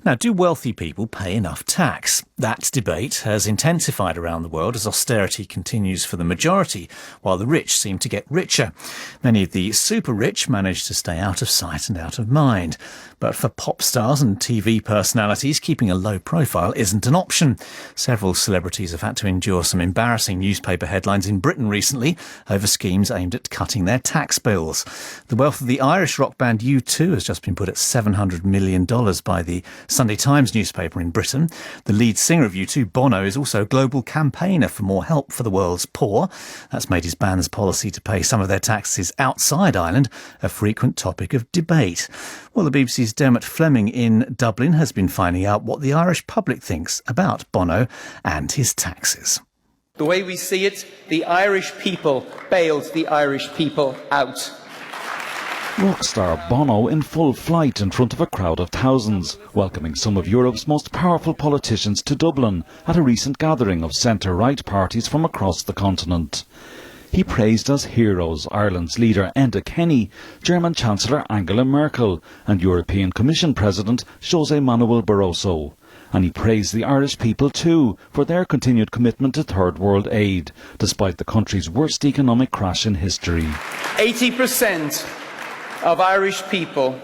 Now, do wealthy people pay enough tax? That debate has intensified around the world as austerity continues for the majority, while the rich seem to get richer. Many of the super rich manage to stay out of sight and out of mind. But for pop stars and TV personalities, keeping a low profile isn't an option. Several celebrities have had to endure some embarrassing newspaper headlines in Britain recently over schemes aimed at cutting their tax bills. The wealth of the Irish rock band U2 has just been put at $700 million by the Sunday Times newspaper in Britain. The lead singer of U2, Bono, is also a global campaigner for more help for the world's poor. That's made his band's policy to pay some of their taxes outside Ireland a frequent topic of debate. Well, the BBC's Dermot Fleming in Dublin has been finding out what the Irish public thinks about Bono and his taxes. The way we see it, the Irish people bailed the Irish people out. Rock star Bono in full flight in front of a crowd of thousands, welcoming some of Europe's most powerful politicians to Dublin at a recent gathering of centre-right parties from across the continent. He praised as heroes Ireland's leader Enda Kenny, German Chancellor Angela Merkel and European Commission President José Manuel Barroso. And he praised the Irish people too for their continued commitment to third world aid, despite the country's worst economic crash in history. 80% of Irish people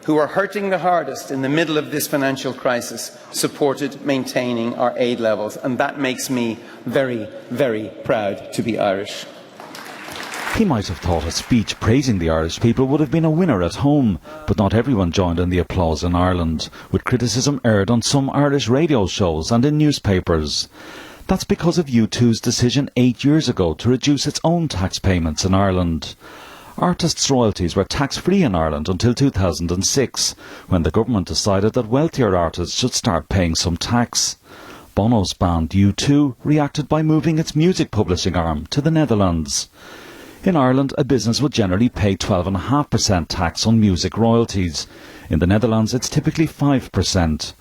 who are hurting the hardest in the middle of this financial crisis supported maintaining our aid levels, and that makes me very, very proud to be Irish. He might have thought a speech praising the Irish people would have been a winner at home, but not everyone joined in the applause in Ireland, with criticism aired on some Irish radio shows and in newspapers. That's because of U2's decision 8 years ago to reduce its own tax payments in Ireland. Artists' royalties were tax-free in Ireland until 2006, when the government decided that wealthier artists should start paying some tax. Bono's band U2 reacted by moving its music publishing arm to the Netherlands. In Ireland, a business would generally pay 12.5% tax on music royalties. In the Netherlands, it's typically 5%.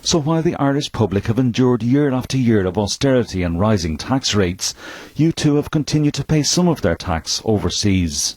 So while the Irish public have endured year after year of austerity and rising tax rates, U2 have continued to pay some of their tax overseas.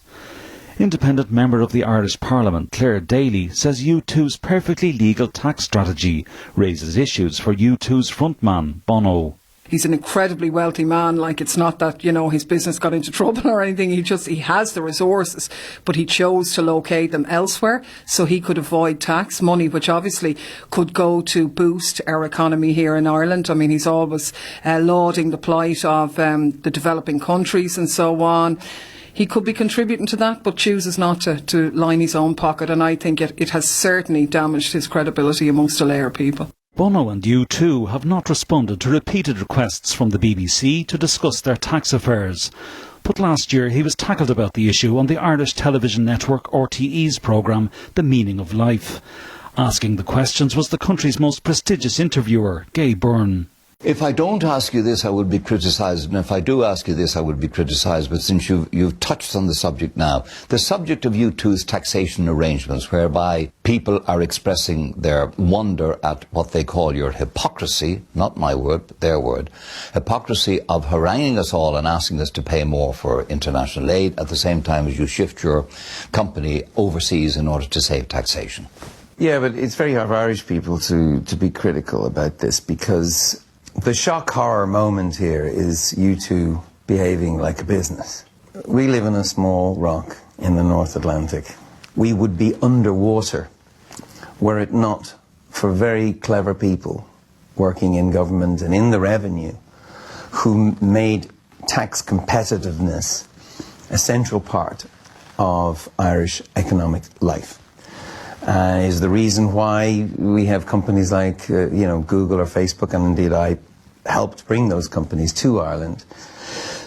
Independent member of the Irish Parliament, Claire Daly, says U2's perfectly legal tax strategy raises issues for U2's frontman, Bono. He's an incredibly wealthy man. It's not that, his business got into trouble or anything. He has the resources, but he chose to locate them elsewhere so he could avoid tax money, which obviously could go to boost our economy here in Ireland. I mean, he's always lauding the plight of the developing countries and so on. He could be contributing to that, but chooses not to line his own pocket, and I think it has certainly damaged his credibility amongst the Labour people. Bono and U2 have not responded to repeated requests from the BBC to discuss their tax affairs. But last year he was tackled about the issue on the Irish television network RTE's programme The Meaning of Life. Asking the questions was the country's most prestigious interviewer, Gay Byrne. If I don't ask you this, I would be criticised, and if I do ask you this, I would be criticised. But since you've touched on the subject now, the subject of U2's taxation arrangements, whereby people are expressing their wonder at what they call your hypocrisy, not my word, but their word, hypocrisy of haranguing us all and asking us to pay more for international aid at the same time as you shift your company overseas in order to save taxation. Yeah, but it's very hard for Irish people to be critical about this, because the shock horror moment here is U2 behaving like a business. We live in a small rock in the North Atlantic. We would be underwater were it not for very clever people working in government and in the revenue who made tax competitiveness a central part of Irish economic life. Is the reason why we have companies like Google or Facebook, and indeed I helped bring those companies to Ireland.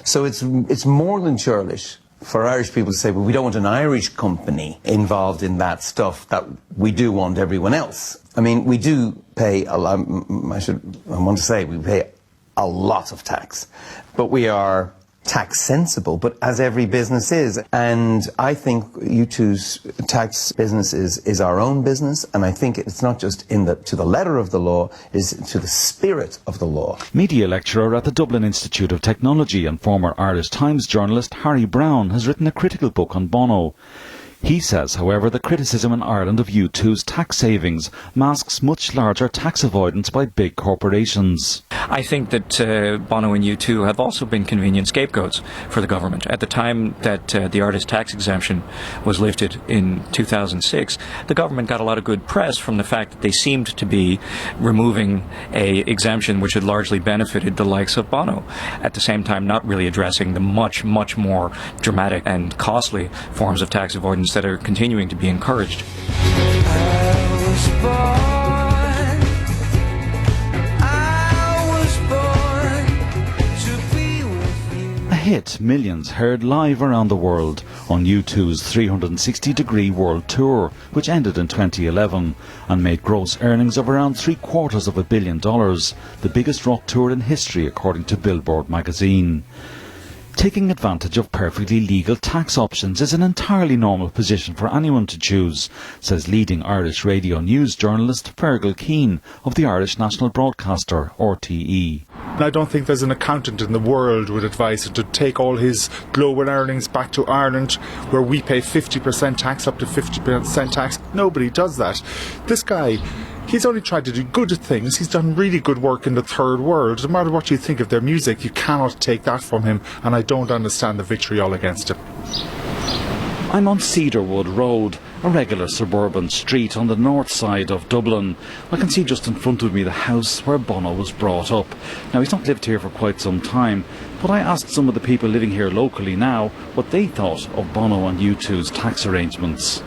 So it's more than churlish for Irish people to say, well, we don't want an Irish company involved in that stuff that we do want everyone else. I mean, we do pay a lot, we pay a lot of tax, but we are tax sensible, but as every business is. And I think U2's tax business is our own business, and I think it's not just to the letter of the law, it's to the spirit of the law. Media lecturer at the Dublin Institute of Technology and former Irish Times journalist Harry Brown has written a critical book on Bono. He says, however, the criticism in Ireland of U2's tax savings masks much larger tax avoidance by big corporations. I think that Bono and U2 have also been convenient scapegoats for the government. At the time that the artist tax exemption was lifted in 2006, the government got a lot of good press from the fact that they seemed to be removing a exemption which had largely benefited the likes of Bono. At the same time, not really addressing the much more dramatic and costly forms of tax avoidance that are continuing to be encouraged. A hit millions heard live around the world on U2's 360-degree world tour, which ended in 2011 and made gross earnings of around $750 million, the biggest rock tour in history according to Billboard magazine. Taking advantage of perfectly legal tax options is an entirely normal position for anyone to choose, says leading Irish radio news journalist Fergal Keane of the Irish National Broadcaster, RTE. I don't think there's an accountant in the world would advise him to take all his global earnings back to Ireland, where we pay 50% tax, up to 50% tax. Nobody does that. This guy, he's only tried to do good things. He's done really good work in the third world. No matter what you think of their music, you cannot take that from him, and I don't understand the vitriol against him. I'm on Cedarwood Road, a regular suburban street on the north side of Dublin. I can see just in front of me the house where Bono was brought up. Now, he's not lived here for quite some time, but I asked some of the people living here locally now what they thought of Bono and U2's tax arrangements.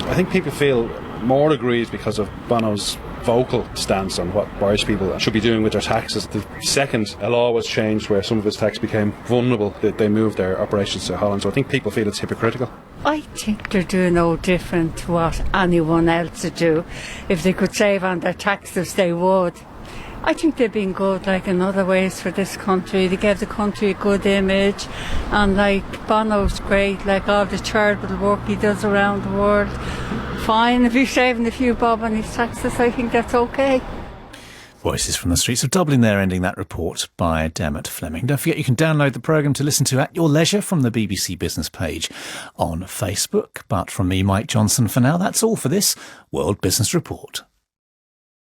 I think people feel more aggrieved because of Bono's vocal stance on what Irish people should be doing with their taxes. The second a law was changed where some of his tax became vulnerable, they moved their operations to Holland. So I think people feel it's hypocritical. I think they're doing no different to what anyone else would do. If they could save on their taxes, they would. I think they've been good, like in other ways, for this country. They gave the country a good image, and like Bono's great, like all the charitable work he does around the world. Fine, if he's saving a few bob on his taxes, I think that's okay. Voices from the streets of Dublin there, ending that report by Dermot Fleming. Don't forget you can download the programme to listen to at your leisure from the BBC Business page on Facebook. But from me, Mike Johnson, for now, that's all for this World Business Report.